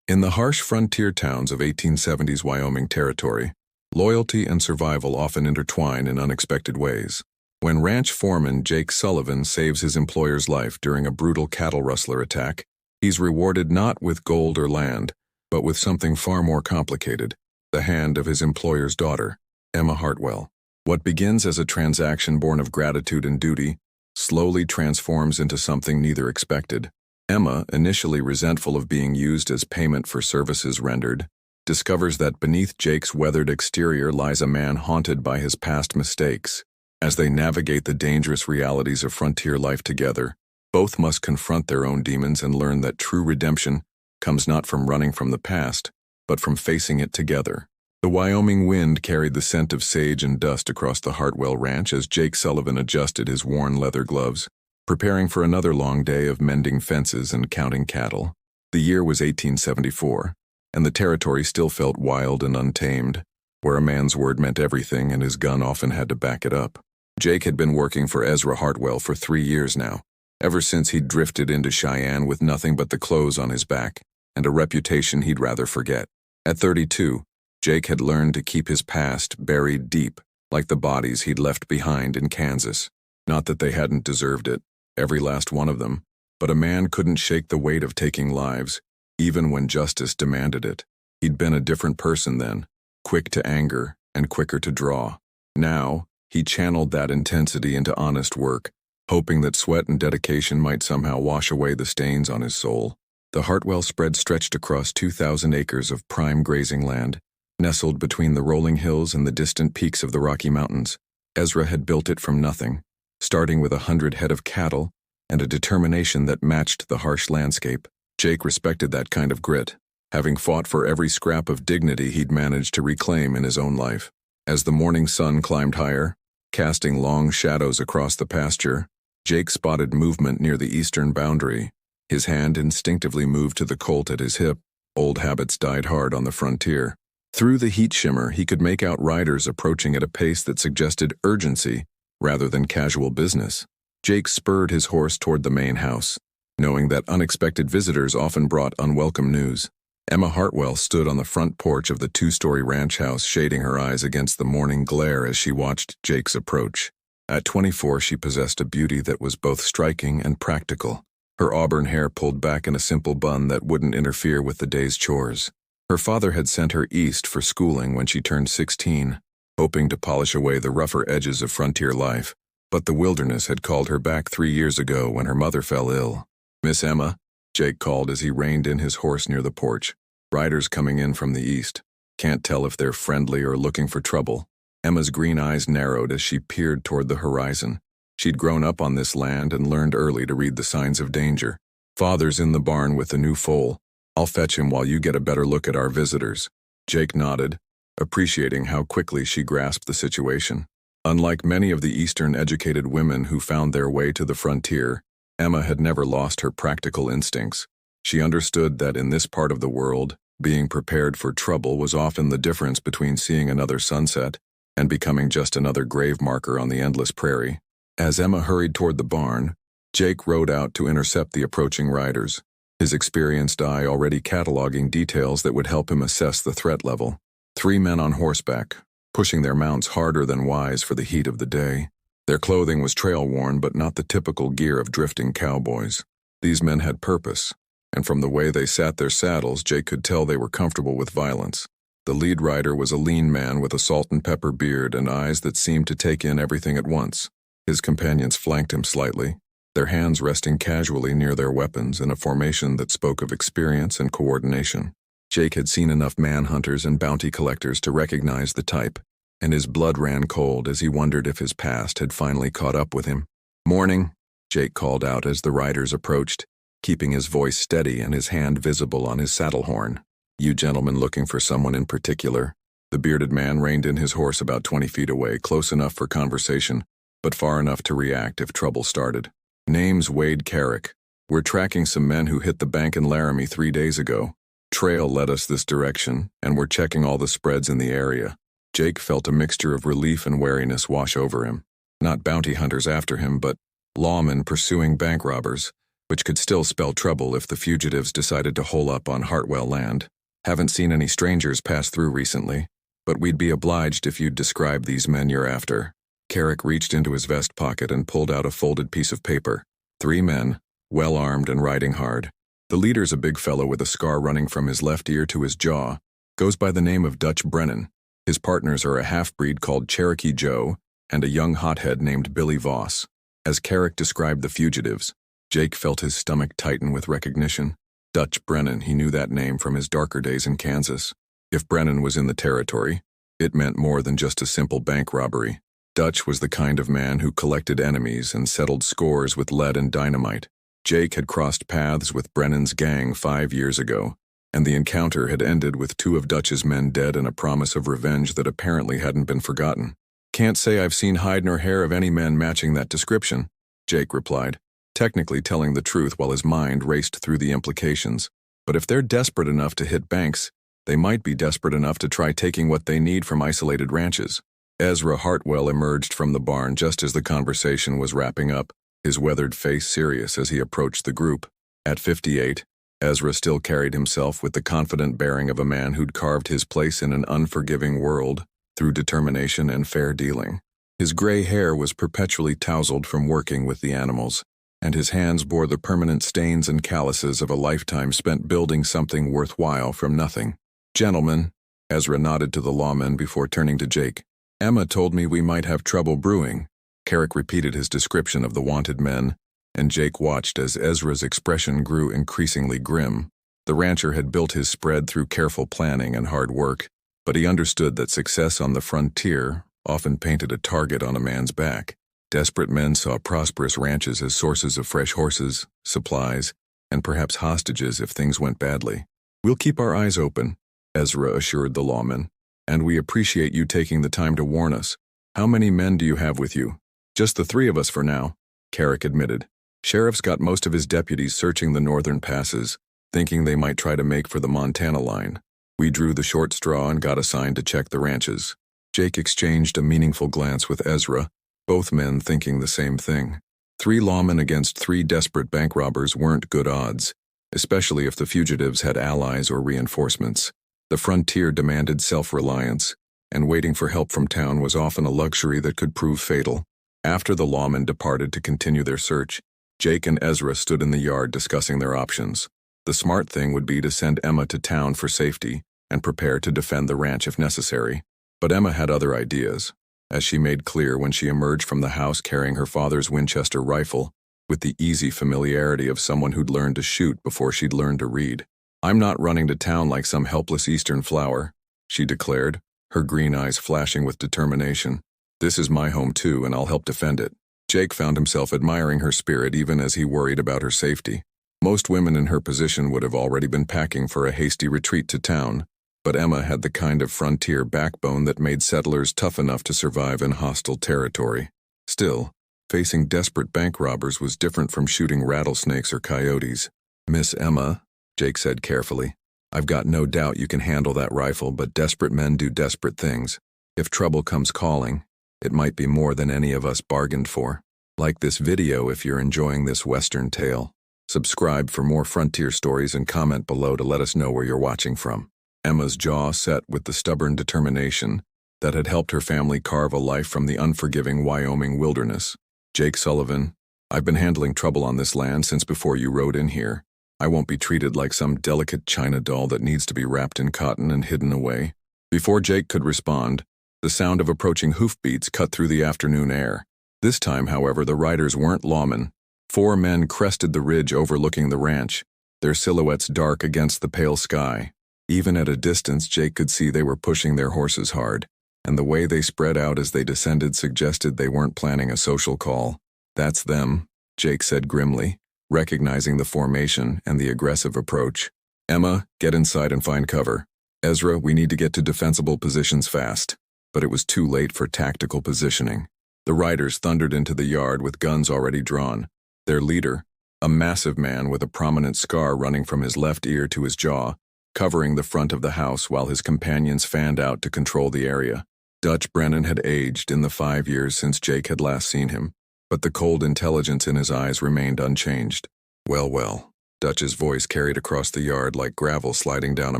In the harsh frontier towns of 1870s Wyoming territory, loyalty and survival often intertwine in unexpected ways. When ranch foreman Jake Sullivan saves his employer's life during a brutal cattle rustler attack, he's rewarded not with gold or land, but with something far more complicated: the hand of his employer's daughter, Emma Hartwell. What begins as a transaction born of gratitude and duty slowly transforms into something neither expected. Emma, initially resentful of being used as payment for services rendered, discovers that beneath Jake's weathered exterior lies a man haunted by his past mistakes. As they navigate the dangerous realities of frontier life together, both must confront their own demons and learn that true redemption comes not from running from the past, but from facing it together. The Wyoming wind carried the scent of sage and dust across the Hartwell ranch as Jake Sullivan adjusted his worn leather gloves, preparing for another long day of mending fences and counting cattle. The year was 1874, and the territory still felt wild and untamed, where a man's word meant everything and his gun often had to back it up. Jake had been working for Ezra Hartwell for 3 years now, ever since he'd drifted into Cheyenne with nothing but the clothes on his back and a reputation he'd rather forget. At 32, Jake had learned to keep his past buried deep, like the bodies he'd left behind in Kansas. Not that they hadn't deserved it, every last one of them, but a man couldn't shake the weight of taking lives, even when justice demanded it. He'd been a different person then, quick to anger and quicker to draw. Now, he channeled that intensity into honest work, hoping that sweat and dedication might somehow wash away the stains on his soul. The Hartwell spread stretched across 2,000 acres of prime grazing land, nestled between the rolling hills and the distant peaks of the Rocky Mountains. Ezra had built it from nothing, starting with 100 head of cattle and a determination that matched the harsh landscape. Jake respected that kind of grit, having fought for every scrap of dignity he'd managed to reclaim in his own life. As the morning sun climbed higher, casting long shadows across the pasture, Jake spotted movement near the eastern boundary. His hand instinctively moved to the Colt at his hip. Old habits died hard on the frontier. Through the heat shimmer, he could make out riders approaching at a pace that suggested urgency rather than casual business. Jake spurred his horse toward the main house, knowing that unexpected visitors often brought unwelcome news. Emma Hartwell stood on the front porch of the 2-story ranch house, shading her eyes against the morning glare as she watched Jake's approach. At 24, she possessed a beauty that was both striking and practical. Her auburn hair pulled back in a simple bun that wouldn't interfere with the day's chores. Her father had sent her east for schooling when she turned 16, hoping to polish away the rougher edges of frontier life, but the wilderness had called her back 3 years ago when her mother fell ill. "Miss Emma," Jake called as he reined in his horse near the porch. "Riders coming in from the east. Can't tell if they're friendly or looking for trouble." Emma's green eyes narrowed as she peered toward the horizon. She'd grown up on this land and learned early to read the signs of danger. "Father's in the barn with the new foal. I'll fetch him while you get a better look at our visitors." Jake nodded, appreciating how quickly she grasped the situation. Unlike many of the Eastern-educated women who found their way to the frontier, Emma had never lost her practical instincts. She understood that in this part of the world, being prepared for trouble was often the difference between seeing another sunset and becoming just another grave marker on the endless prairie. As Emma hurried toward the barn, Jake rode out to intercept the approaching riders, his experienced eye already cataloging details that would help him assess the threat level. 3 men on horseback, pushing their mounts harder than wise for the heat of the day. Their clothing was trail-worn but not the typical gear of drifting cowboys. These men had purpose, and from the way they sat their saddles, Jake could tell they were comfortable with violence. The lead rider was a lean man with a salt and pepper beard and eyes that seemed to take in everything at once. His companions flanked him slightly, their hands resting casually near their weapons in a formation that spoke of experience and coordination. Jake had seen enough manhunters and bounty collectors to recognize the type, and his blood ran cold as he wondered if his past had finally caught up with him. "Morning," Jake called out as the riders approached, keeping his voice steady and his hand visible on his saddle horn. "You gentlemen looking for someone in particular?" The bearded man reined in his horse about 20 feet away, close enough for conversation, but far enough to react if trouble started. "Name's Wade Carrick. We're tracking some men who hit the bank in Laramie 3 days ago. Trail led us this direction, and we're checking all the spreads in the area." Jake felt a mixture of relief and wariness wash over him. Not bounty hunters after him, but lawmen pursuing bank robbers, which could still spell trouble if the fugitives decided to hole up on Hartwell land. Haven't seen any strangers pass through recently, but we'd be obliged if you'd describe these men you're after. Carrick reached into his vest pocket and pulled out a folded piece of paper. 3 men, well-armed and riding hard. The leader's a big fellow with a scar running from his left ear to his jaw. Goes by the name of Dutch Brennan. His partners are a half-breed called Cherokee Joe and a young hothead named Billy Voss. As Carrick described the fugitives, Jake felt his stomach tighten with recognition. Dutch Brennan, he knew that name from his darker days in Kansas. If Brennan was in the territory, it meant more than just a simple bank robbery. Dutch was the kind of man who collected enemies and settled scores with lead and dynamite. Jake had crossed paths with Brennan's gang 5 years ago, and the encounter had ended with 2 of Dutch's men dead and a promise of revenge that apparently hadn't been forgotten. "Can't say I've seen hide nor hair of any men matching that description," Jake replied, technically telling the truth while his mind raced through the implications. But if they're desperate enough to hit banks, they might be desperate enough to try taking what they need from isolated ranches. Ezra Hartwell emerged from the barn just as the conversation was wrapping up, his weathered face serious as he approached the group. At 58, Ezra still carried himself with the confident bearing of a man who'd carved his place in an unforgiving world through determination and fair dealing. His gray hair was perpetually tousled from working with the animals, and his hands bore the permanent stains and calluses of a lifetime spent building something worthwhile from nothing. "Gentlemen," Ezra nodded to the lawman before turning to Jake. "Emma told me we might have trouble brewing." Carrick repeated his description of the wanted men, and Jake watched as Ezra's expression grew increasingly grim. The rancher had built his spread through careful planning and hard work, but he understood that success on the frontier often painted a target on a man's back. Desperate men saw prosperous ranches as sources of fresh horses, supplies, and perhaps hostages if things went badly. "We'll keep our eyes open," Ezra assured the lawman, "and we appreciate you taking the time to warn us. How many men do you have with you?" "Just the 3 of us for now," Carrick admitted. "Sheriff's got most of his deputies searching the northern passes, thinking they might try to make for the Montana line. We drew the short straw and got assigned to check the ranches." Jake exchanged a meaningful glance with Ezra, both men thinking the same thing. 3 lawmen against 3 desperate bank robbers weren't good odds, especially if the fugitives had allies or reinforcements. The frontier demanded self-reliance, and waiting for help from town was often a luxury that could prove fatal. After the lawmen departed to continue their search, Jake and Ezra stood in the yard discussing their options. The smart thing would be to send Emma to town for safety and prepare to defend the ranch if necessary. But Emma had other ideas, as she made clear when she emerged from the house carrying her father's Winchester rifle, with the easy familiarity of someone who'd learned to shoot before she'd learned to read. "I'm not running to town like some helpless eastern flower," she declared, her green eyes flashing with determination. "This is my home too, and I'll help defend it." Jake found himself admiring her spirit even as he worried about her safety. Most women in her position would have already been packing for a hasty retreat to town, but Emma had the kind of frontier backbone that made settlers tough enough to survive in hostile territory. Still, facing desperate bank robbers was different from shooting rattlesnakes or coyotes. "Miss Emma," Jake said carefully, "I've got no doubt you can handle that rifle, but desperate men do desperate things. If trouble comes calling, it might be more than any of us bargained for. Like this video if you're enjoying this Western tale. Subscribe for more frontier stories and comment below to let us know where you're watching from." Emma's jaw set with the stubborn determination that had helped her family carve a life from the unforgiving Wyoming wilderness. "Jake Sullivan, I've been handling trouble on this land since before you rode in here. I won't be treated like some delicate china doll that needs to be wrapped in cotton and hidden away." Before Jake could respond, the sound of approaching hoofbeats cut through the afternoon air. This time, however, the riders weren't lawmen. 4 men crested the ridge overlooking the ranch, their silhouettes dark against the pale sky. Even at a distance, Jake could see they were pushing their horses hard, and the way they spread out as they descended suggested they weren't planning a social call. "That's them," Jake said grimly, recognizing the formation and the aggressive approach. "Emma, get inside and find cover. Ezra, we need to get to defensible positions fast." But it was too late for tactical positioning. The riders thundered into the yard with guns already drawn. Their leader, a massive man with a prominent scar running from his left ear to his jaw, covering the front of the house while his companions fanned out to control the area. Dutch Brennan had aged in the 5 years since Jake had last seen him, but the cold intelligence in his eyes remained unchanged. Well, well. Dutch's voice carried across the yard like gravel sliding down a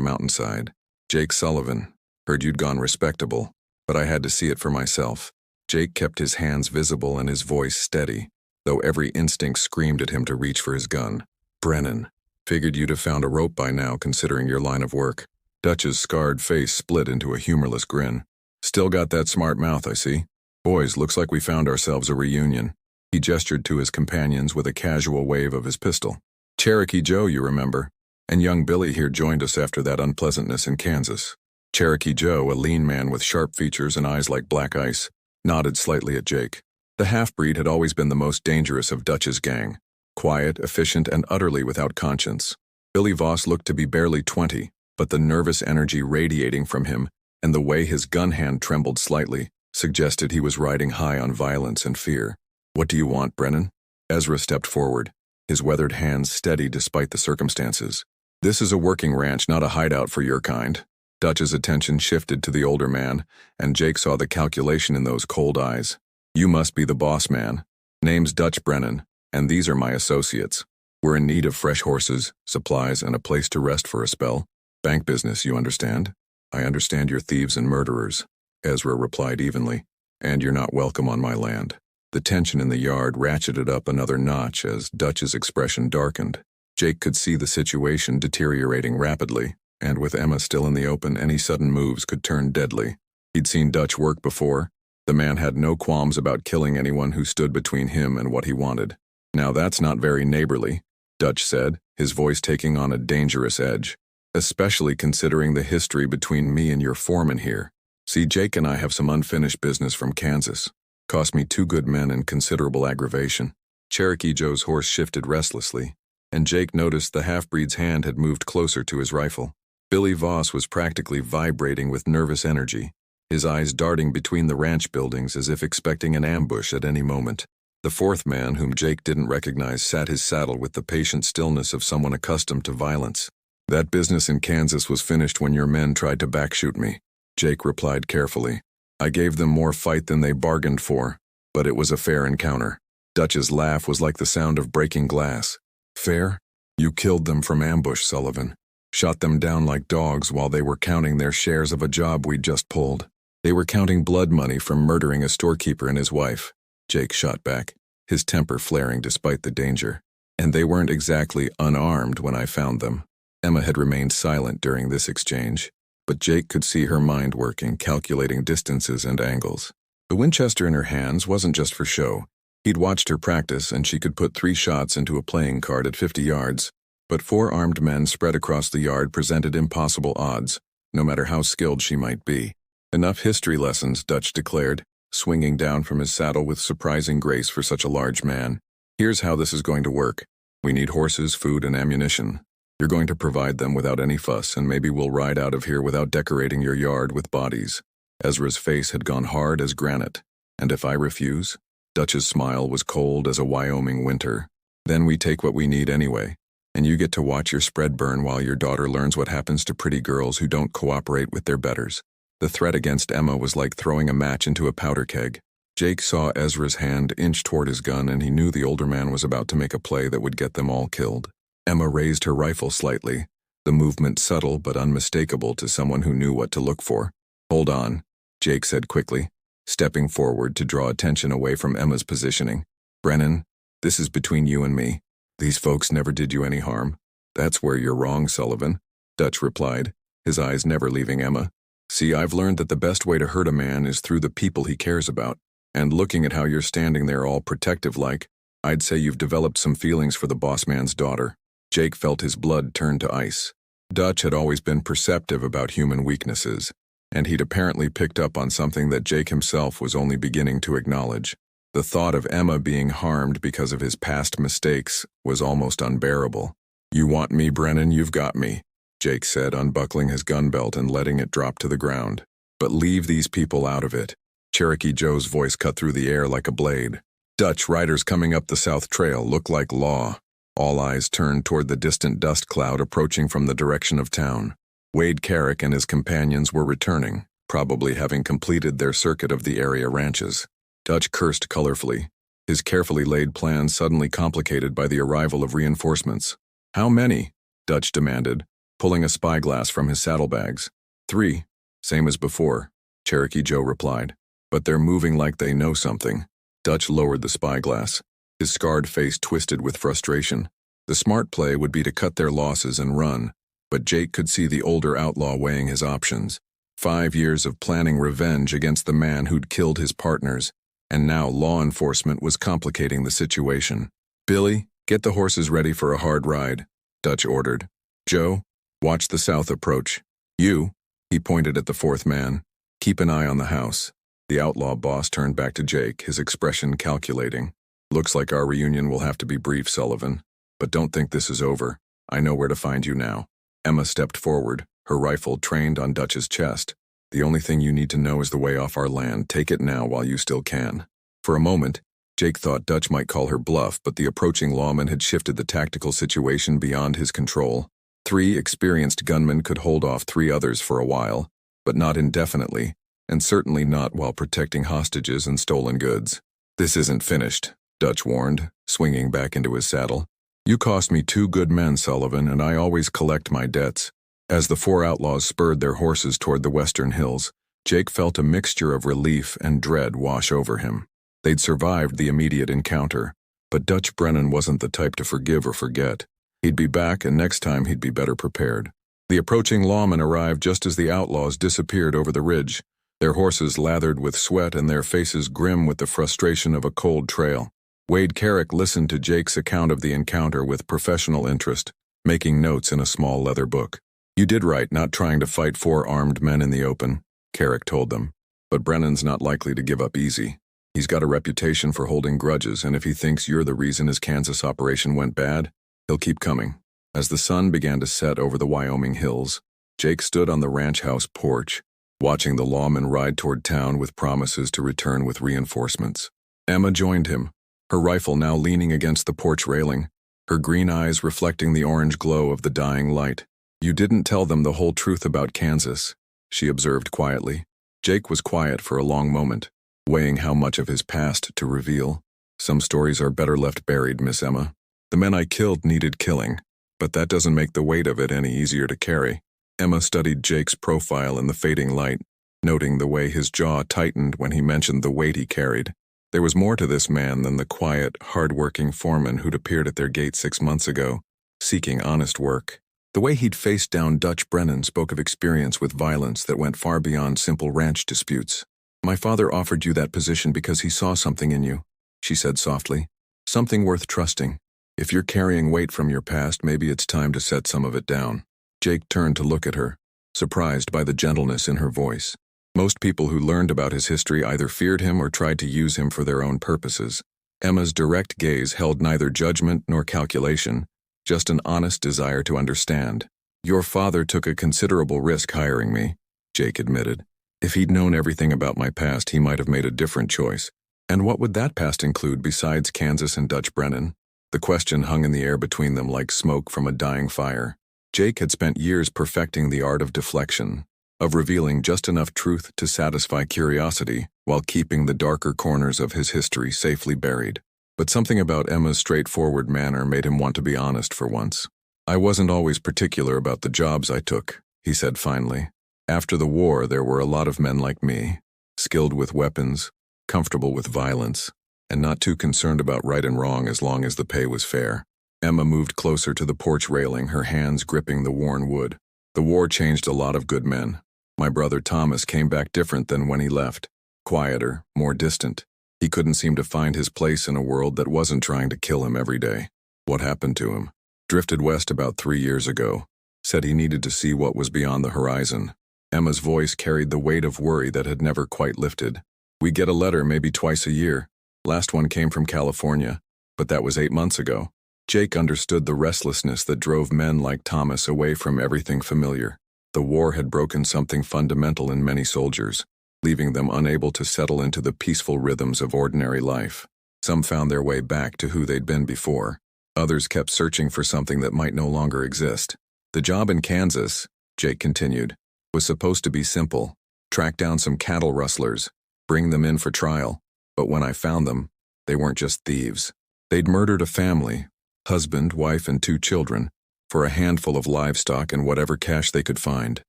mountainside. Jake Sullivan. Heard you'd gone respectable, but I had to see it for myself. Jake kept his hands visible and his voice steady, though every instinct screamed at him to reach for his gun. Brennan. Figured you'd have found a rope by now, considering your line of work. Dutch's scarred face split into a humorless grin. Still got that smart mouth, I see. Boys, looks like we found ourselves a reunion. He gestured to his companions with a casual wave of his pistol. Cherokee Joe, you remember. And young Billy here joined us after that unpleasantness in Kansas. Cherokee Joe, a lean man with sharp features and eyes like black ice, nodded slightly at Jake. The half-breed had always been the most dangerous of Dutch's gang. Quiet, efficient, and utterly without conscience. Billy Voss looked to be barely 20, but the nervous energy radiating from him and the way his gun hand trembled slightly suggested he was riding high on violence and fear. What do you want, Brennan? Ezra stepped forward, his weathered hands steady despite the circumstances. This is a working ranch, not a hideout for your kind. Dutch's attention shifted to the older man, and Jake saw the calculation in those cold eyes. You must be the boss man. Name's Dutch Brennan, and these are my associates. We're in need of fresh horses, supplies, and a place to rest for a spell. Bank business, you understand? I understand you're thieves and murderers, Ezra replied evenly, and you're not welcome on my land. The tension in the yard ratcheted up another notch as Dutch's expression darkened. Jake could see the situation deteriorating rapidly, and with Emma still in the open, any sudden moves could turn deadly. He'd seen Dutch work before. The man had no qualms about killing anyone who stood between him and what he wanted. Now that's not very neighborly, Dutch said, his voice taking on a dangerous edge. Especially considering the history between me and your foreman here. See, Jake and I have some unfinished business from Kansas. Cost me 2 good men and considerable aggravation. Cherokee Joe's horse shifted restlessly, and Jake noticed the half-breed's hand had moved closer to his rifle. Billy Voss was practically vibrating with nervous energy, his eyes darting between the ranch buildings as if expecting an ambush at any moment. The fourth man, whom Jake didn't recognize, sat his saddle with the patient stillness of someone accustomed to violence. That business in Kansas was finished when your men tried to backshoot me, Jake replied carefully. I gave them more fight than they bargained for, but it was a fair encounter. Dutch's laugh was like the sound of breaking glass. Fair? You killed them from ambush, Sullivan. Shot them down like dogs while they were counting their shares of a job we'd just pulled. They were counting blood money from murdering a storekeeper and his wife. Jake shot back, his temper flaring despite the danger. And they weren't exactly unarmed when I found them. Emma had remained silent during this exchange, but Jake could see her mind working, calculating distances and angles. The Winchester in her hands wasn't just for show. He'd watched her practice, and she could put 3 shots into a playing card at 50 yards. But 4 armed men spread across the yard presented impossible odds, no matter how skilled she might be. Enough history lessons, Dutch declared, swinging down from his saddle with surprising grace for such a large man. Here's how this is going to work. We need horses, food, and ammunition. You're going to provide them without any fuss, and maybe we'll ride out of here without decorating your yard with bodies. Ezra's face had gone hard as granite. And if I refuse? Dutch's smile was cold as a Wyoming winter. Then we take what we need anyway, and you get to watch your spread burn while your daughter learns what happens to pretty girls who don't cooperate with their betters. The threat against Emma was like throwing a match into a powder keg. Jake saw Ezra's hand inch toward his gun, and he knew the older man was about to make a play that would get them all killed. Emma raised her rifle slightly, the movement subtle but unmistakable to someone who knew what to look for. Hold on, Jake said quickly, stepping forward to draw attention away from Emma's positioning. Brennan, this is between you and me. These folks never did you any harm. That's where you're wrong, Sullivan, Dutch replied, his eyes never leaving Emma. See, I've learned that the best way to hurt a man is through the people he cares about. And looking at how you're standing there all protective-like, I'd say you've developed some feelings for the boss man's daughter. Jake felt his blood turn to ice. Dutch had always been perceptive about human weaknesses, and he'd apparently picked up on something that Jake himself was only beginning to acknowledge. The thought of Emma being harmed because of his past mistakes was almost unbearable. You want me, Brennan, you've got me, Jake said, unbuckling his gun belt and letting it drop to the ground. But leave these people out of it. Cherokee Joe's voice cut through the air like a blade. Dutch riders coming up the South Trail look like law. All eyes turned toward the distant dust cloud approaching from the direction of town. Wade Carrick and his companions were returning, probably having completed their circuit of the area ranches. Dutch cursed colorfully. his carefully laid plan suddenly complicated by the arrival of reinforcements. "How many?" Dutch demanded, pulling a spyglass from his saddlebags. "3, same as before," Cherokee Joe replied. "But they're moving like they know something." Dutch lowered the spyglass, his scarred face twisted with frustration. The smart play would be to cut their losses and run, but Jake could see the older outlaw weighing his options. 5 years of planning revenge against the man who'd killed his partners, and now law enforcement was complicating the situation. "Billy, get the horses ready for a hard ride," Dutch ordered. "Joe, watch the south approach. You," he pointed at the fourth man, "keep an eye on the house." The outlaw boss turned back to Jake, his expression calculating. "Looks like our reunion will have to be brief, Sullivan. But don't think this is over. I know where to find you now." Emma stepped forward, her rifle trained on Dutch's chest. "The only thing you need to know is the way off our land. Take it now while you still can." For a moment, Jake thought Dutch might call her bluff, but the approaching lawman had shifted the tactical situation beyond his control. 3 experienced gunmen could hold off 3 others for a while, but not indefinitely, and certainly not while protecting hostages and stolen goods. "This isn't finished," Dutch warned, swinging back into his saddle. "You cost me 2 good men, Sullivan, and I always collect my debts." As the 4 outlaws spurred their horses toward the western hills, Jake felt a mixture of relief and dread wash over him. They'd survived the immediate encounter, but Dutch Brennan wasn't the type to forgive or forget. He'd be back, and next time he'd be better prepared. The approaching lawmen arrived just as the outlaws disappeared over the ridge, their horses lathered with sweat and their faces grim with the frustration of a cold trail. Wade Carrick listened to Jake's account of the encounter with professional interest, making notes in a small leather book. "You did right not trying to fight 4 armed men in the open," Carrick told them. "But Brennan's not likely to give up easy. He's got a reputation for holding grudges, and if he thinks you're the reason his Kansas operation went bad, he'll keep coming." As the sun began to set over the Wyoming hills, Jake stood on the ranch house porch, watching the lawmen ride toward town with promises to return with reinforcements. Emma joined him, her rifle now leaning against the porch railing, her green eyes reflecting the orange glow of the dying light. "You didn't tell them the whole truth about Kansas," she observed quietly. Jake was quiet for a long moment, weighing how much of his past to reveal. "Some stories are better left buried, Miss Emma. The men I killed needed killing, but that doesn't make the weight of it any easier to carry." Emma studied Jake's profile in the fading light, noting the way his jaw tightened when he mentioned the weight he carried. There was more to this man than the quiet, hard-working foreman who'd appeared at their gate 6 months ago, seeking honest work. The way he'd faced down Dutch Brennan spoke of experience with violence that went far beyond simple ranch disputes. "My father offered you that position because he saw something in you," she said softly. "Something worth trusting. If you're carrying weight from your past, maybe it's time to set some of it down." Jake turned to look at her, surprised by the gentleness in her voice. Most people who learned about his history either feared him or tried to use him for their own purposes. Emma's direct gaze held neither judgment nor calculation, just an honest desire to understand. "Your father took a considerable risk hiring me," Jake admitted. "If he'd known everything about my past, he might have made a different choice." "And what would that past include besides Kansas and Dutch Brennan?" The question hung in the air between them like smoke from a dying fire. Jake had spent years perfecting the art of deflection, of revealing just enough truth to satisfy curiosity while keeping the darker corners of his history safely buried. But something about Emma's straightforward manner made him want to be honest for once. "I wasn't always particular about the jobs I took," he said finally. "After the war, there were a lot of men like me, skilled with weapons, comfortable with violence, and not too concerned about right and wrong as long as the pay was fair." Emma moved closer to the porch railing, her hands gripping the worn wood. "The war changed a lot of good men. My brother Thomas came back different than when he left, quieter, more distant. He couldn't seem to find his place in a world that wasn't trying to kill him every day." "What happened to him?" "Drifted west about 3 years ago. Said he needed to see what was beyond the horizon." Emma's voice carried the weight of worry that had never quite lifted. "We get a letter maybe twice a year. Last one came from California, but that was 8 months ago." Jake understood the restlessness that drove men like Thomas away from everything familiar. The war had broken something fundamental in many soldiers, leaving them unable to settle into the peaceful rhythms of ordinary life. Some found their way back to who they'd been before. Others kept searching for something that might no longer exist. "The job in Kansas," Jake continued, "was supposed to be simple. Track down some cattle rustlers, bring them in for trial. But when I found them, They weren't just thieves. They'd murdered a family, husband, wife, and 2 children, for a handful of livestock and whatever cash they could find.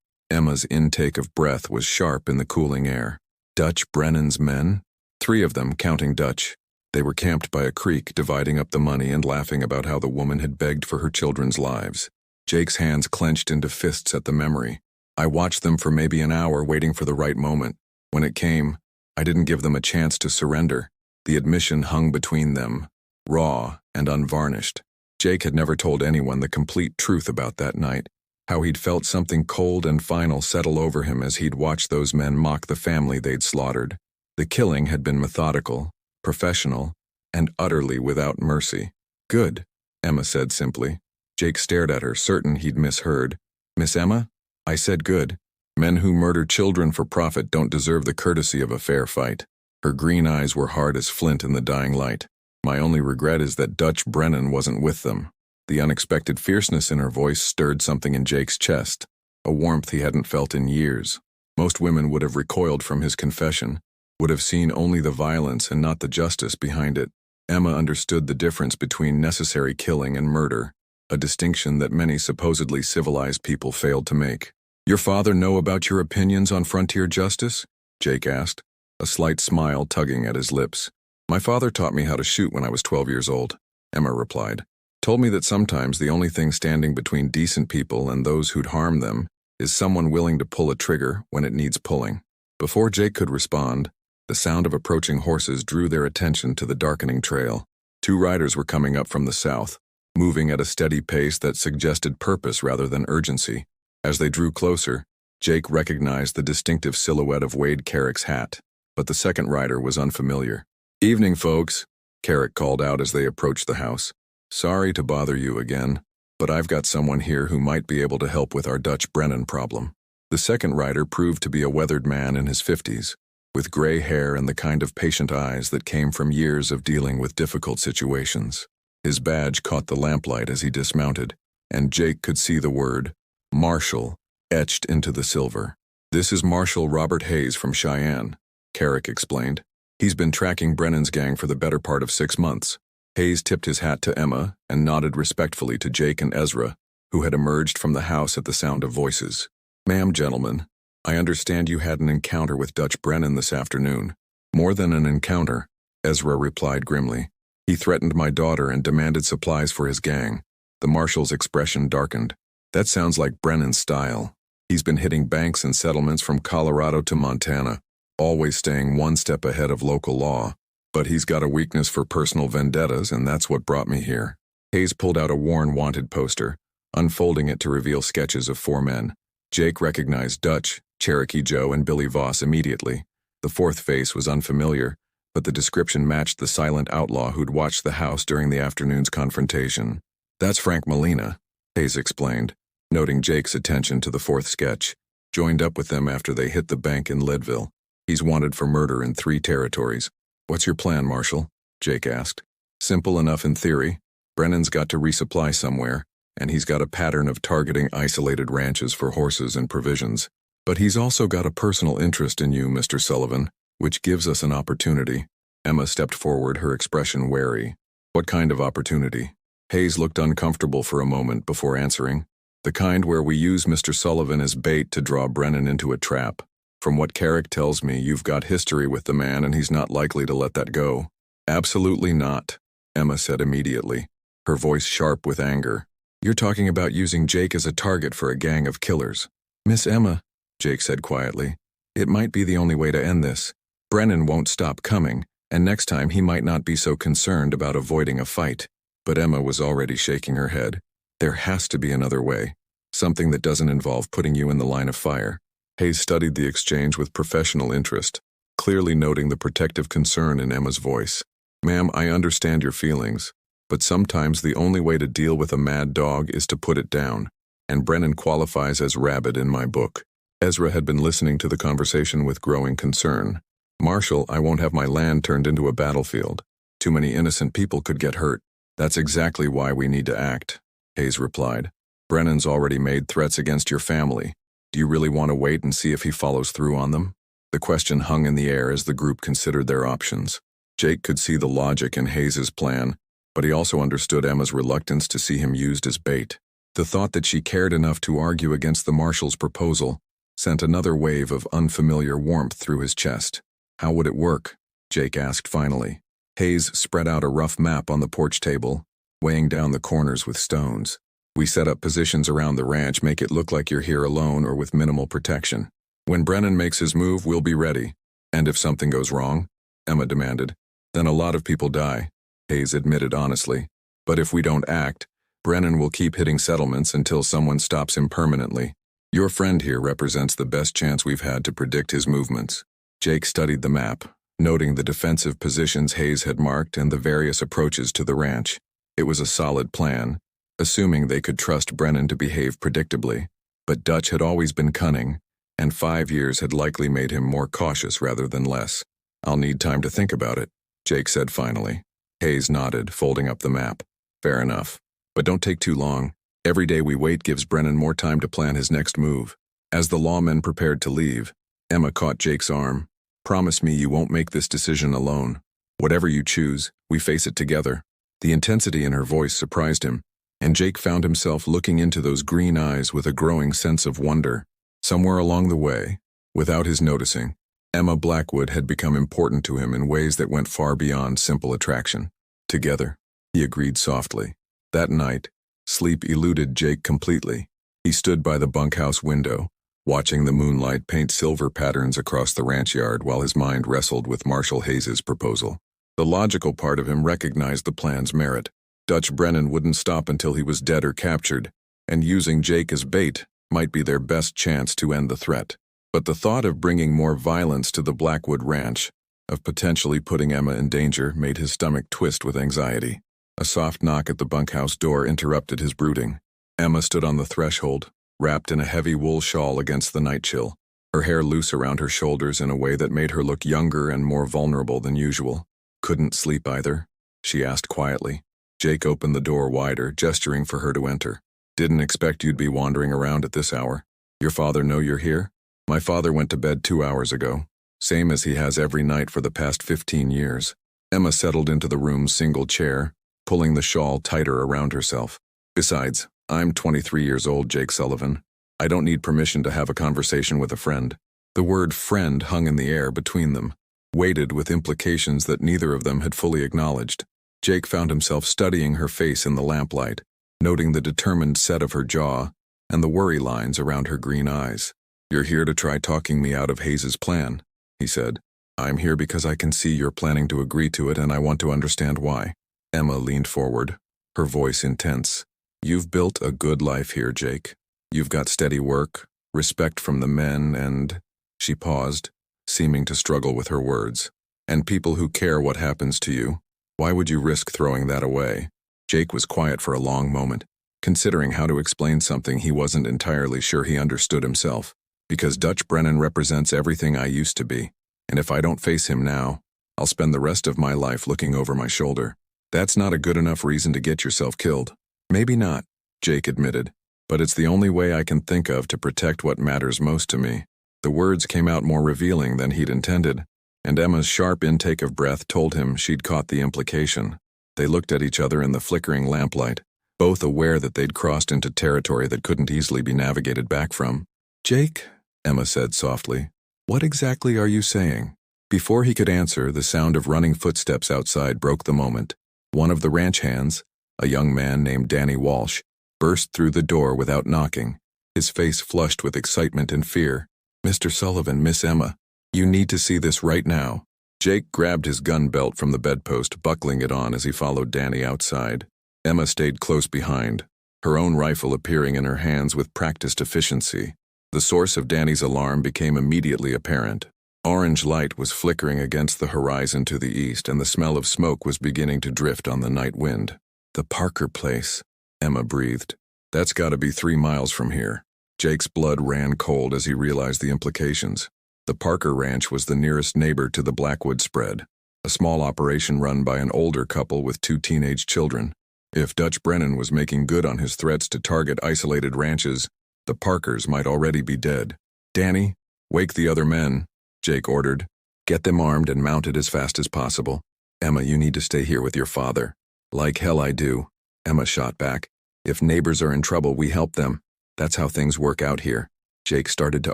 Emma's intake of breath was sharp in the cooling air. Dutch Brennan's men? 3 of them, counting Dutch. They were camped by a creek, dividing up the money and laughing about how the woman had begged for her children's lives. Jake's hands clenched into fists at the memory. I watched them for maybe an hour, waiting for the right moment. When it came, I didn't give them a chance to surrender. The admission hung between them, raw and unvarnished. Jake had never told anyone the complete truth about that night, how he'd felt something cold and final settle over him as he'd watched those men mock the family they'd slaughtered. The killing had been methodical, professional, and utterly without mercy. "Good," Emma said simply. Jake stared at her, certain he'd misheard. "Miss Emma? I said good. Men who murder children for profit don't deserve the courtesy of a fair fight." Her green eyes were hard as flint in the dying light. "My only regret is that Dutch Brennan wasn't with them." The unexpected fierceness in her voice stirred something in Jake's chest, a warmth he hadn't felt in years. Most women would have recoiled from his confession, would have seen only the violence and not the justice behind it. Emma understood the difference between necessary killing and murder, a distinction that many supposedly civilized people failed to make. "Your father know about your opinions on frontier justice?" Jake asked, a slight smile tugging at his lips. "My father taught me how to shoot when I was 12 years old," Emma replied. "Told me that sometimes the only thing standing between decent people and those who'd harm them is someone willing to pull a trigger when it needs pulling." Before Jake could respond, the sound of approaching horses drew their attention to the darkening trail. 2 riders were coming up from the south, moving at a steady pace that suggested purpose rather than urgency. As they drew closer, Jake recognized the distinctive silhouette of Wade Carrick's hat, but the second rider was unfamiliar. "Evening, folks," Carrick called out as they approached the house. "Sorry to bother you again, but I've got someone here who might be able to help with our Dutch Brennan problem." The second rider proved to be a weathered man in his 50s, with gray hair and the kind of patient eyes that came from years of dealing with difficult situations. His badge caught the lamplight as he dismounted, and Jake could see the word, Marshal, etched into the silver. "This is Marshal Robert Hayes from Cheyenne," Carrick explained. "He's been tracking Brennan's gang for the better part of 6 months. Hayes tipped his hat to Emma and nodded respectfully to Jake and Ezra, who had emerged from the house at the sound of voices. "Ma'am, gentlemen, I understand you had an encounter with Dutch Brennan this afternoon." "More than an encounter," Ezra replied grimly. "He threatened my daughter and demanded supplies for his gang." The marshal's expression darkened. "That sounds like Brennan's style. He's been hitting banks and settlements from Colorado to Montana, always staying one step ahead of local law. But he's got a weakness for personal vendettas, and that's what brought me here." Hayes pulled out a worn wanted poster, unfolding it to reveal sketches of 4 men. Jake recognized Dutch, Cherokee Joe, and Billy Voss immediately. The 4th face was unfamiliar, but the description matched the silent outlaw who'd watched the house during the afternoon's confrontation. "That's Frank Molina," Hayes explained, noting Jake's attention to the 4th sketch. "Joined up with them after they hit the bank in Leadville. He's wanted for murder in 3 territories." "What's your plan, Marshal?" Jake asked. "Simple enough in theory. Brennan's got to resupply somewhere, and he's got a pattern of targeting isolated ranches for horses and provisions. But he's also got a personal interest in you, Mr. Sullivan, which gives us an opportunity." Emma stepped forward, her expression wary. "What kind of opportunity?" Hayes looked uncomfortable for a moment before answering. "The kind where we use Mr. Sullivan as bait to draw Brennan into a trap. From what Carrick tells me, you've got history with the man and he's not likely to let that go." "Absolutely not," Emma said immediately, her voice sharp with anger. "You're talking about using Jake as a target for a gang of killers." "Miss Emma," Jake said quietly, "it might be the only way to end this. Brennan won't stop coming, and next time he might not be so concerned about avoiding a fight." But Emma was already shaking her head. "There has to be another way, something that doesn't involve putting you in the line of fire." Hayes studied the exchange with professional interest, clearly noting the protective concern in Emma's voice. "Ma'am, I understand your feelings, but sometimes the only way to deal with a mad dog is to put it down, and Brennan qualifies as rabid in my book." Ezra had been listening to the conversation with growing concern. "Marshal, I won't have my land turned into a battlefield. Too many innocent people could get hurt." "That's exactly why we need to act," Hayes replied. "Brennan's already made threats against your family. Do you really want to wait and see if he follows through on them?" The question hung in the air as the group considered their options. Jake could see the logic in Hayes's plan, but he also understood Emma's reluctance to see him used as bait. The thought that she cared enough to argue against the marshal's proposal sent another wave of unfamiliar warmth through his chest. How would it work? Jake asked finally. Hayes spread out a rough map on the porch table, weighing down the corners with stones. We set up positions around the ranch, make it look like you're here alone or with minimal protection. When Brennan makes his move, we'll be ready. And if something goes wrong, Emma demanded, then a lot of people die, Hayes admitted honestly. But if we don't act, Brennan will keep hitting settlements until someone stops him permanently. Your friend here represents the best chance we've had to predict his movements. Jake studied the map, noting the defensive positions Hayes had marked and the various approaches to the ranch. It was a solid plan, assuming they could trust Brennan to behave predictably. But Dutch had always been cunning, and 5 years had likely made him more cautious rather than less. I'll need time to think about it, Jake said finally. Hayes nodded, folding up the map. Fair enough. But don't take too long. Every day we wait gives Brennan more time to plan his next move. As the lawmen prepared to leave, Emma caught Jake's arm. Promise me you won't make this decision alone. Whatever you choose, we face it together. The intensity in her voice surprised him, and Jake found himself looking into those green eyes with a growing sense of wonder. Somewhere along the way, without his noticing, Emma Blackwood had become important to him in ways that went far beyond simple attraction. Together, he agreed softly. That night, sleep eluded Jake completely. He stood by the bunkhouse window, watching the moonlight paint silver patterns across the ranch yard while his mind wrestled with Marshal Hayes's proposal. The logical part of him recognized the plan's merit. Dutch Brennan wouldn't stop until he was dead or captured, and using Jake as bait might be their best chance to end the threat. But the thought of bringing more violence to the Blackwood Ranch, of potentially putting Emma in danger, made his stomach twist with anxiety. A soft knock at the bunkhouse door interrupted his brooding. Emma stood on the threshold, wrapped in a heavy wool shawl against the night chill, her hair loose around her shoulders in a way that made her look younger and more vulnerable than usual. Couldn't sleep either? She asked quietly. Jake opened the door wider, gesturing for her to enter. Didn't expect you'd be wandering around at this hour. Your father know you're here? My father went to bed 2 hours ago, same as he has every night for the past 15 years. Emma settled into the room's single chair, pulling the shawl tighter around herself. Besides, I'm 23 years old, Jake Sullivan. I don't need permission to have a conversation with a friend. The word friend hung in the air between them, weighted with implications that neither of them had fully acknowledged. Jake found himself studying her face in the lamplight, noting the determined set of her jaw and the worry lines around her green eyes. You're here to try talking me out of Hayes's plan, he said. I'm here because I can see you're planning to agree to it and I want to understand why. Emma leaned forward, her voice intense. You've built a good life here, Jake. You've got steady work, respect from the men, and... She paused, seeming to struggle with her words. And people who care what happens to you. Why would you risk throwing that away? Jake was quiet for a long moment, considering how to explain something he wasn't entirely sure he understood himself. Because Dutch Brennan represents everything I used to be, and if I don't face him now, I'll spend the rest of my life looking over my shoulder. That's not a good enough reason to get yourself killed. Maybe not, Jake admitted, but it's the only way I can think of to protect what matters most to me. The words came out more revealing than he'd intended, and Emma's sharp intake of breath told him she'd caught the implication. They looked at each other in the flickering lamplight, both aware that they'd crossed into territory that couldn't easily be navigated back from. Jake, Emma said softly, what exactly are you saying? Before he could answer, the sound of running footsteps outside broke the moment. One of the ranch hands, a young man named Danny Walsh, burst through the door without knocking, his face flushed with excitement and fear. Mr. Sullivan, Miss Emma, you need to see this right now. Jake grabbed his gun belt from the bedpost, buckling it on as he followed Danny outside. Emma stayed close behind, her own rifle appearing in her hands with practiced efficiency. The source of Danny's alarm became immediately apparent. Orange light was flickering against the horizon to the east, and the smell of smoke was beginning to drift on the night wind. The Parker place, Emma breathed. That's got to be 3 miles from here. Jake's blood ran cold as he realized the implications. The Parker Ranch was the nearest neighbor to the Blackwood spread, a small operation run by an older couple with 2 teenage children. If Dutch Brennan was making good on his threats to target isolated ranches, the Parkers might already be dead. Danny, wake the other men, Jake ordered. Get them armed and mounted as fast as possible. Emma, you need to stay here with your father. Like hell I do, Emma shot back. If neighbors are in trouble, we help them. That's how things work out here. Jake started to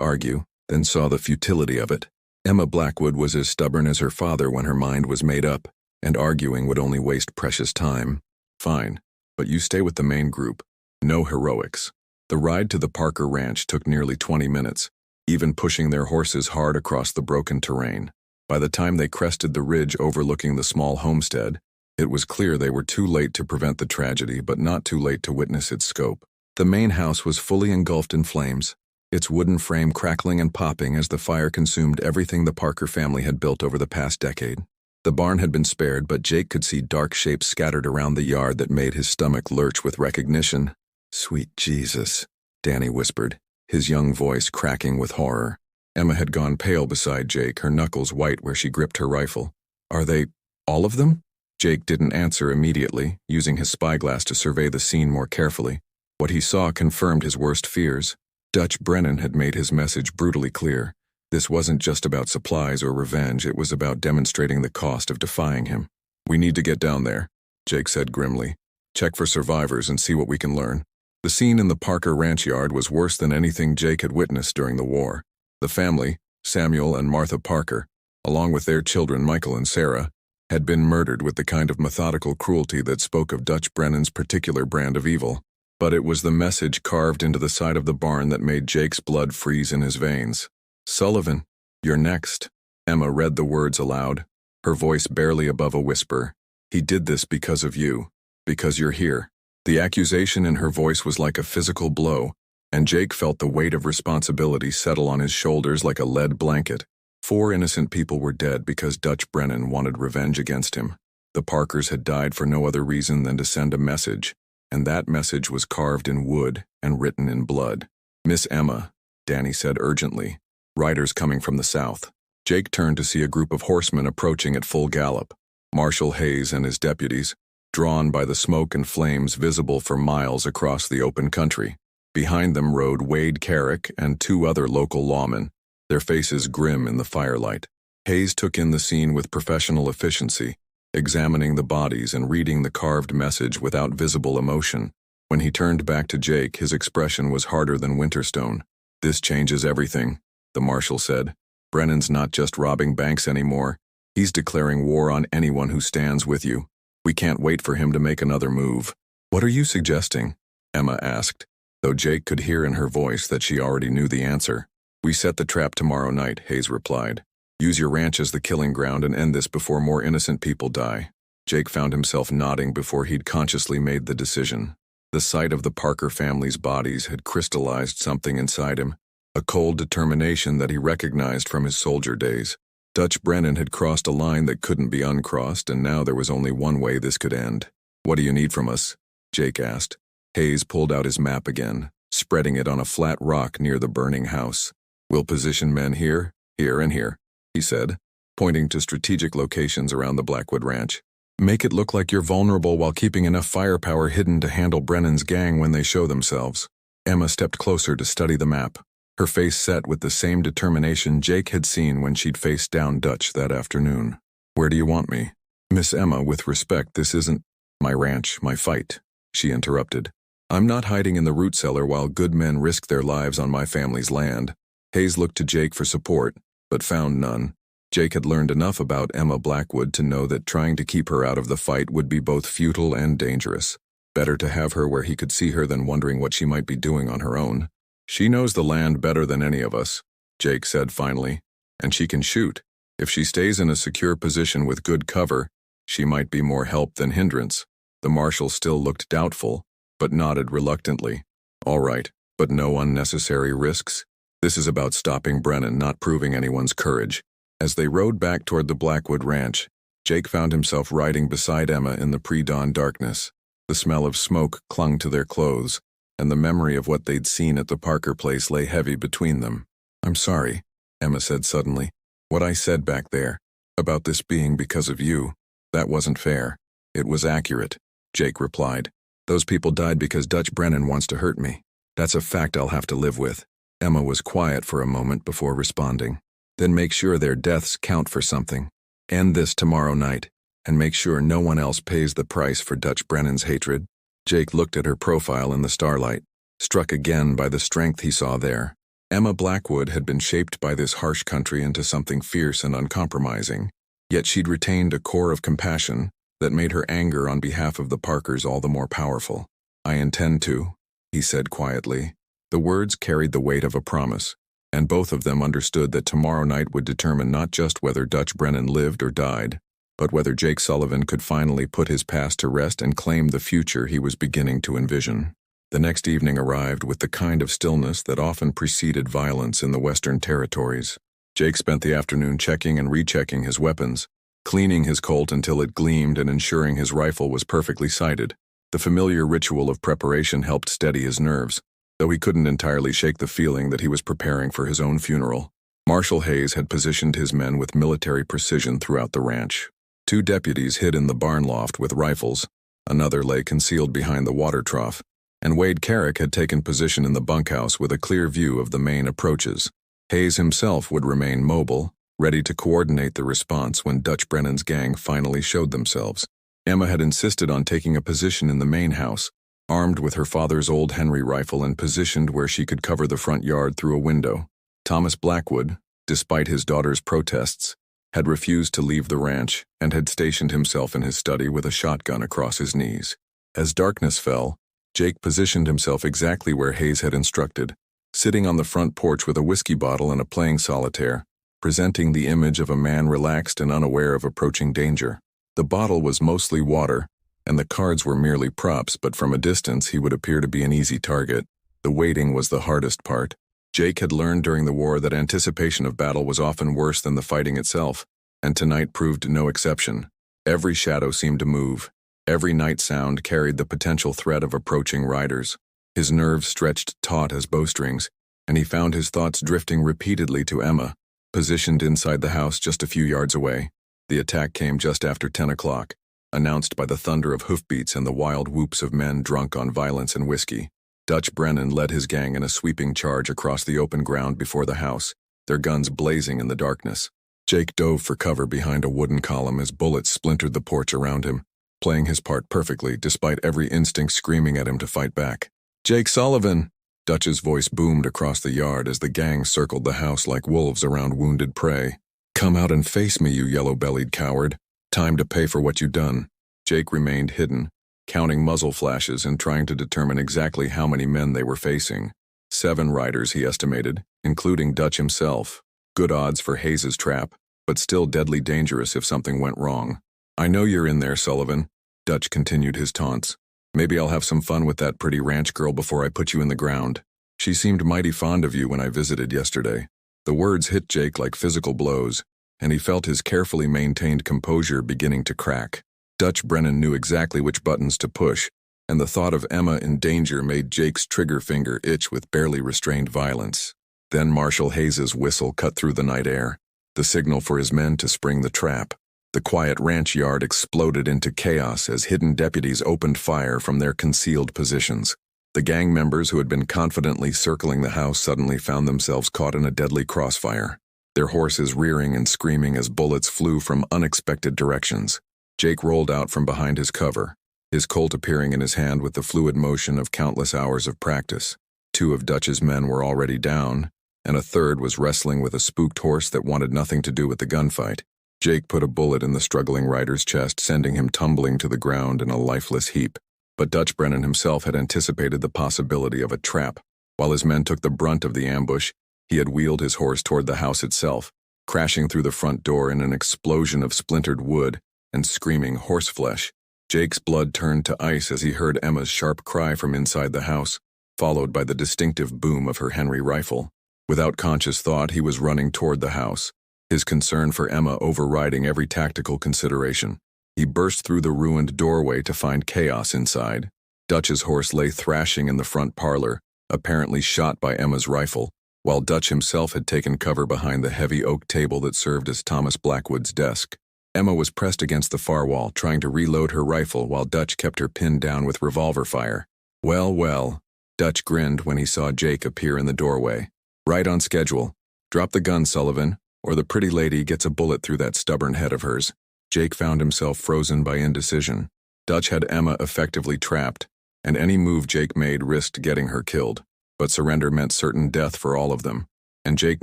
argue, then saw the futility of it. Emma Blackwood was as stubborn as her father when her mind was made up, and arguing would only waste precious time. Fine, but you stay with the main group. No heroics. The ride to the Parker Ranch took nearly 20 minutes, even pushing their horses hard across the broken terrain. By the time they crested the ridge overlooking the small homestead, it was clear they were too late to prevent the tragedy, but not too late to witness its scope. The main house was fully engulfed in flames, its wooden frame crackling and popping as the fire consumed everything the Parker family had built over the past decade. The barn had been spared, but Jake could see dark shapes scattered around the yard that made his stomach lurch with recognition. "Sweet Jesus," Danny whispered, his young voice cracking with horror. Emma had gone pale beside Jake, her knuckles white where she gripped her rifle. "Are they all of them?" Jake didn't answer immediately, using his spyglass to survey the scene more carefully. What he saw confirmed his worst fears. Dutch Brennan had made his message brutally clear. This wasn't just about supplies or revenge, it was about demonstrating the cost of defying him. "We need to get down there," Jake said grimly. "Check for survivors and see what we can learn." The scene in the Parker ranch yard was worse than anything Jake had witnessed during the war. The family, Samuel and Martha Parker, along with their children Michael and Sarah, had been murdered with the kind of methodical cruelty that spoke of Dutch Brennan's particular brand of evil. But it was the message carved into the side of the barn that made Jake's blood freeze in his veins. "Sullivan, you're next." Emma read the words aloud, her voice barely above a whisper. "He did this because of you, because you're here." The accusation in her voice was like a physical blow, and Jake felt the weight of responsibility settle on his shoulders like a lead blanket. 4 innocent people were dead because Dutch Brennan wanted revenge against him. The Parkers had died for no other reason than to send a message, and that message was carved in wood and written in blood. "Miss Emma," Danny said urgently. "Riders coming from the south." Jake turned to see a group of horsemen approaching at full gallop. Marshal Hayes and his deputies, drawn by the smoke and flames visible for miles across the open country. Behind them rode Wade Carrick and 2 other local lawmen, their faces grim in the firelight. Hayes took in the scene with professional efficiency, examining the bodies and reading the carved message without visible emotion. When he turned back to Jake, his expression was harder than Winterstone. "This changes everything," the marshal said. "Brennan's not just robbing banks anymore. He's declaring war on anyone who stands with you. We can't wait for him to make another move." "What are you suggesting?" Emma asked, though Jake could hear in her voice that she already knew the answer. "We set the trap tomorrow night," Hayes replied. "Use your ranch as the killing ground and end this before more innocent people die." Jake found himself nodding before he'd consciously made the decision. The sight of the Parker family's bodies had crystallized something inside him, a cold determination that he recognized from his soldier days. Dutch Brennan had crossed a line that couldn't be uncrossed, and now there was only one way this could end. "What do you need from us?" Jake asked. Hayes pulled out his map again, spreading it on a flat rock near the burning house. "We'll position men here, here, and here," he said, pointing to strategic locations around the Blackwood Ranch. "Make it look like you're vulnerable while keeping enough firepower hidden to handle Brennan's gang when they show themselves." Emma stepped closer to study the map, her face set with the same determination Jake had seen when she'd faced down Dutch that afternoon. "Where do you want me?" "Miss Emma, with respect, this isn't my ranch, my fight," she interrupted. "I'm not hiding in the root cellar while good men risk their lives on my family's land." Hayes looked to Jake for support, but found none. Jake had learned enough about Emma Blackwood to know that trying to keep her out of the fight would be both futile and dangerous. Better to have her where he could see her than wondering what she might be doing on her own. "She knows the land better than any of us," Jake said finally, "and she can shoot. If she stays in a secure position with good cover, she might be more help than hindrance." The marshal still looked doubtful, but nodded reluctantly. "All right, but no unnecessary risks. This is about stopping Brennan, not proving anyone's courage." As they rode back toward the Blackwood Ranch, Jake found himself riding beside Emma in the pre-dawn darkness. The smell of smoke clung to their clothes, and the memory of what they'd seen at the Parker place lay heavy between them. "I'm sorry," Emma said suddenly. "What I said back there, about this being because of you, that wasn't fair." "It was accurate," Jake replied. "Those people died because Dutch Brennan wants to hurt me. That's a fact I'll have to live with." Emma was quiet for a moment before responding. "Then make sure their deaths count for something. End this tomorrow night. and make sure no one else pays the price for Dutch Brennan's hatred. Jake looked at her profile in the starlight, struck again by the strength he saw there. Emma Blackwood had been shaped by this harsh country into something fierce and uncompromising, yet she'd retained a core of compassion that made her anger on behalf of the Parkers all the more powerful. "I intend to," he said quietly. The words carried the weight of a promise, and both of them understood that tomorrow night would determine not just whether Dutch Brennan lived or died, but whether Jake Sullivan could finally put his past to rest and claim the future he was beginning to envision. The next evening arrived with the kind of stillness that often preceded violence in the Western Territories. Jake spent the afternoon checking and rechecking his weapons, cleaning his Colt until it gleamed and ensuring his rifle was perfectly sighted. The familiar ritual of preparation helped steady his nerves, though he couldn't entirely shake the feeling that he was preparing for his own funeral. Marshal Hayes had positioned his men with military precision throughout the ranch. 2 deputies hid in the barn loft with rifles, another lay concealed behind the water trough, and Wade Carrick had taken position in the bunkhouse with a clear view of the main approaches. Hayes himself would remain mobile, ready to coordinate the response when Dutch Brennan's gang finally showed themselves. Emma had insisted on taking a position in the main house, armed with her father's old Henry rifle and positioned where she could cover the front yard through a window. Thomas Blackwood, despite his daughter's protests, had refused to leave the ranch and had stationed himself in his study with a shotgun across his knees. As darkness fell, Jake positioned himself exactly where Hayes had instructed, sitting on the front porch with a whiskey bottle and a playing solitaire, presenting the image of a man relaxed and unaware of approaching danger. The bottle was mostly water, and the cards were merely props, but from a distance he would appear to be an easy target. The waiting was the hardest part. Jake had learned during the war that anticipation of battle was often worse than the fighting itself, and tonight proved no exception. Every shadow seemed to move. Every night sound carried the potential threat of approaching riders. His nerves stretched taut as bowstrings, and he found his thoughts drifting repeatedly to Emma, positioned inside the house just a few yards away. The attack came just after 10 o'clock, announced by the thunder of hoofbeats and the wild whoops of men drunk on violence and whiskey. Dutch Brennan led his gang in a sweeping charge across the open ground before the house, their guns blazing in the darkness. Jake dove for cover behind a wooden column as bullets splintered the porch around him, playing his part perfectly despite every instinct screaming at him to fight back. "Jake Sullivan!" Dutch's voice boomed across the yard as the gang circled the house like wolves around wounded prey. "Come out and face me, you yellow-bellied coward. Time to pay for what you done." Jake remained hidden, counting muzzle flashes and trying to determine exactly how many men they were facing. 7 riders, he estimated, including Dutch himself. Good odds for Hayes's trap, but still deadly dangerous if something went wrong. "I know you're in there, Sullivan." Dutch continued his taunts. "Maybe I'll have some fun with that pretty ranch girl before I put you in the ground. She seemed mighty fond of you when I visited yesterday." The words hit Jake like physical blows, and he felt his carefully maintained composure beginning to crack. Dutch Brennan knew exactly which buttons to push, and the thought of Emma in danger made Jake's trigger finger itch with barely restrained violence. Then Marshal Hayes's whistle cut through the night air, the signal for his men to spring the trap. The quiet ranch yard exploded into chaos as hidden deputies opened fire from their concealed positions. The gang members who had been confidently circling the house suddenly found themselves caught in a deadly crossfire, their horses rearing and screaming as bullets flew from unexpected directions. Jake rolled out from behind his cover, his Colt appearing in his hand with the fluid motion of countless hours of practice. 2 of Dutch's men were already down, and a third was wrestling with a spooked horse that wanted nothing to do with the gunfight. Jake put a bullet in the struggling rider's chest, sending him tumbling to the ground in a lifeless heap. But Dutch Brennan himself had anticipated the possibility of a trap. While his men took the brunt of the ambush, he had wheeled his horse toward the house itself, crashing through the front door in an explosion of splintered wood and screaming horseflesh. Jake's blood turned to ice as he heard Emma's sharp cry from inside the house, followed by the distinctive boom of her Henry rifle. Without conscious thought, he was running toward the house, his concern for Emma overriding every tactical consideration. He burst through the ruined doorway to find chaos inside. Dutch's horse lay thrashing in the front parlor, apparently shot by Emma's rifle, while Dutch himself had taken cover behind the heavy oak table that served as Thomas Blackwood's desk. Emma was pressed against the far wall, trying to reload her rifle while Dutch kept her pinned down with revolver fire. "Well, well," Dutch grinned when he saw Jake appear in the doorway. "Right on schedule. Drop the gun, Sullivan, or the pretty lady gets a bullet through that stubborn head of hers." Jake found himself frozen by indecision. Dutch had Emma effectively trapped, and any move Jake made risked getting her killed. But surrender meant certain death for all of them, and Jake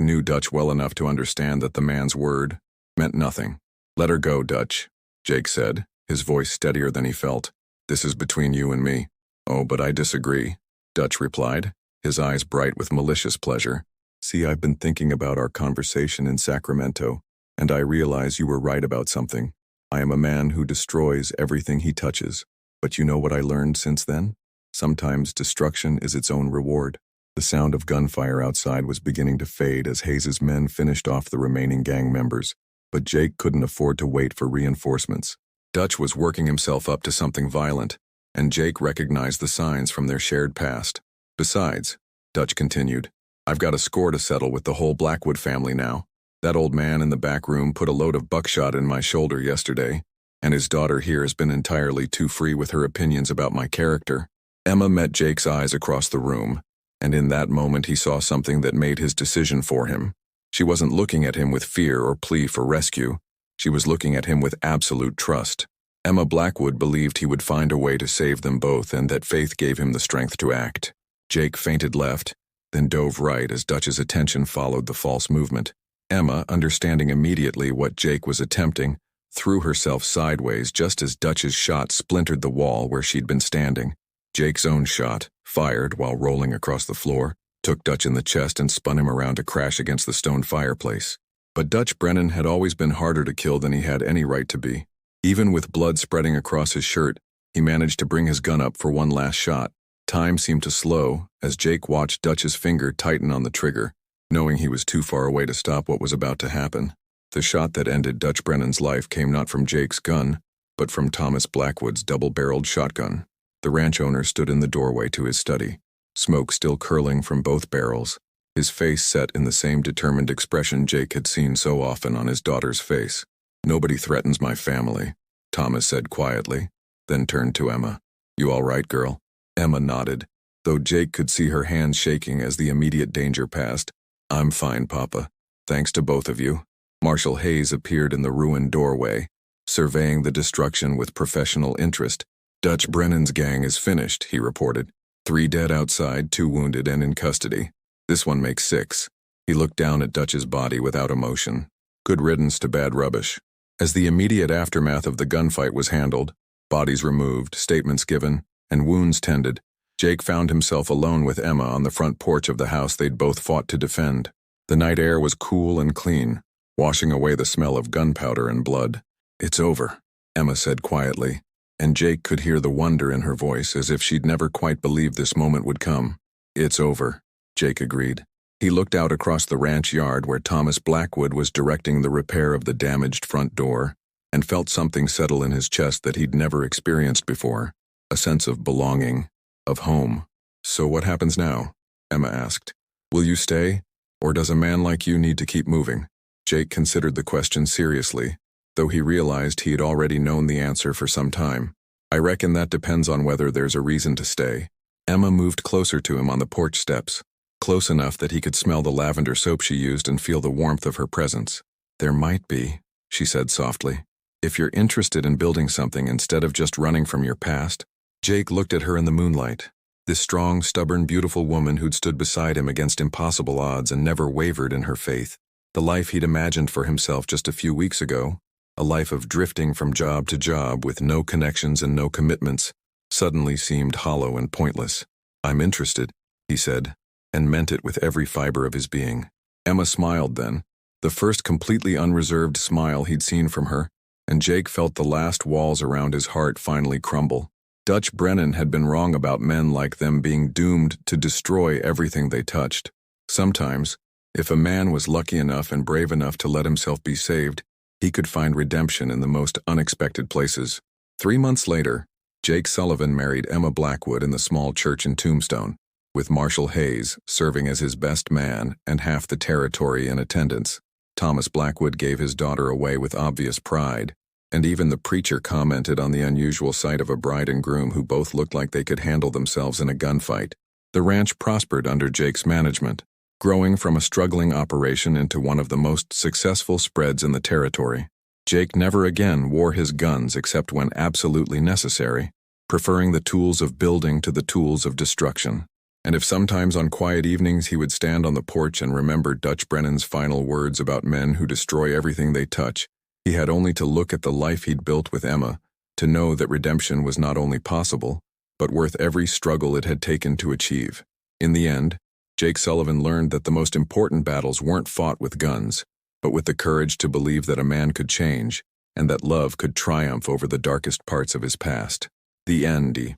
knew Dutch well enough to understand that the man's word meant nothing. "Let her go, Dutch," Jake said, his voice steadier than he felt. "This is between you and me." "Oh, but I disagree," Dutch replied, his eyes bright with malicious pleasure. "See, I've been thinking about our conversation in Sacramento, and I realize you were right about something. I am a man who destroys everything he touches. But you know what I learned since then? Sometimes destruction is its own reward." The sound of gunfire outside was beginning to fade as Hayes's men finished off the remaining gang members, but Jake couldn't afford to wait for reinforcements. Dutch was working himself up to something violent, and Jake recognized the signs from their shared past. "Besides," Dutch continued, "I've got a score to settle with the whole Blackwood family now. That old man in the back room put a load of buckshot in my shoulder yesterday, and his daughter here has been entirely too free with her opinions about my character." Emma met Jake's eyes across the room, and in that moment he saw something that made his decision for him. She wasn't looking at him with fear or plea for rescue. She was looking at him with absolute trust. Emma Blackwood believed he would find a way to save them both, and that faith gave him the strength to act. Jake feinted left, then dove right as Dutch's attention followed the false movement. Emma, understanding immediately what Jake was attempting, threw herself sideways just as Dutch's shot splintered the wall where she'd been standing. Jake's own shot, fired while rolling across the floor, took Dutch in the chest and spun him around to crash against the stone fireplace. But Dutch Brennan had always been harder to kill than he had any right to be. Even with blood spreading across his shirt, he managed to bring his gun up for one last shot. Time seemed to slow as Jake watched Dutch's finger tighten on the trigger, knowing he was too far away to stop what was about to happen. The shot that ended Dutch Brennan's life came not from Jake's gun, but from Thomas Blackwood's double-barreled shotgun. The ranch owner stood in the doorway to his study, smoke still curling from both barrels, his face set in the same determined expression Jake had seen so often on his daughter's face. "Nobody threatens my family," Thomas said quietly, then turned to Emma. "You all right, girl?" Emma nodded, though Jake could see her hands shaking as the immediate danger passed. "I'm fine, Papa. Thanks to both of you." Marshal Hayes appeared in the ruined doorway, surveying the destruction with professional interest. "Dutch Brennan's gang is finished," he reported. 3 dead outside, 2 wounded and in custody. "This one makes 6. He looked down at Dutch's body without emotion. "Good riddance to bad rubbish." As the immediate aftermath of the gunfight was handled, bodies removed, statements given, and wounds tended, Jake found himself alone with Emma on the front porch of the house they'd both fought to defend. The night air was cool and clean, washing away the smell of gunpowder and blood. "It's over," Emma said quietly, and Jake could hear the wonder in her voice as if she'd never quite believed this moment would come. "It's over," Jake agreed. He looked out across the ranch yard where Thomas Blackwood was directing the repair of the damaged front door, and felt something settle in his chest that he'd never experienced before, a sense of belonging, of home. "So what happens now?" Emma asked. "Will you stay, or does a man like you need to keep moving?" Jake considered the question seriously, though he realized he'd already known the answer for some time. "I reckon that depends on whether there's a reason to stay." Emma moved closer to him on the porch steps, close enough that he could smell the lavender soap she used and feel the warmth of her presence. "There might be," she said softly. "If you're interested in building something instead of just running from your past." Jake looked at her in the moonlight, this strong, stubborn, beautiful woman who'd stood beside him against impossible odds and never wavered in her faith. The life he'd imagined for himself just a few weeks ago, a life of drifting from job to job with no connections and no commitments, suddenly seemed hollow and pointless. "I'm interested," he said, and meant it with every fiber of his being. Emma smiled then, the first completely unreserved smile he'd seen from her, and Jake felt the last walls around his heart finally crumble. Dutch Brennan had been wrong about men like them being doomed to destroy everything they touched. Sometimes, if a man was lucky enough and brave enough to let himself be saved, he could find redemption in the most unexpected places. 3 months later, Jake Sullivan married Emma Blackwood in the small church in Tombstone, with Marshal Hayes serving as his best man and half the territory in attendance. Thomas Blackwood gave his daughter away with obvious pride, and even the preacher commented on the unusual sight of a bride and groom who both looked like they could handle themselves in a gunfight. The ranch prospered under Jake's management, growing from a struggling operation into one of the most successful spreads in the territory. Jake never again wore his guns except when absolutely necessary, preferring the tools of building to the tools of destruction. And if sometimes on quiet evenings he would stand on the porch and remember Dutch Brennan's final words about men who destroy everything they touch, he had only to look at the life he'd built with Emma to know that redemption was not only possible, but worth every struggle it had taken to achieve. In the end, Jake Sullivan learned that the most important battles weren't fought with guns, but with the courage to believe that a man could change and that love could triumph over the darkest parts of his past. The end.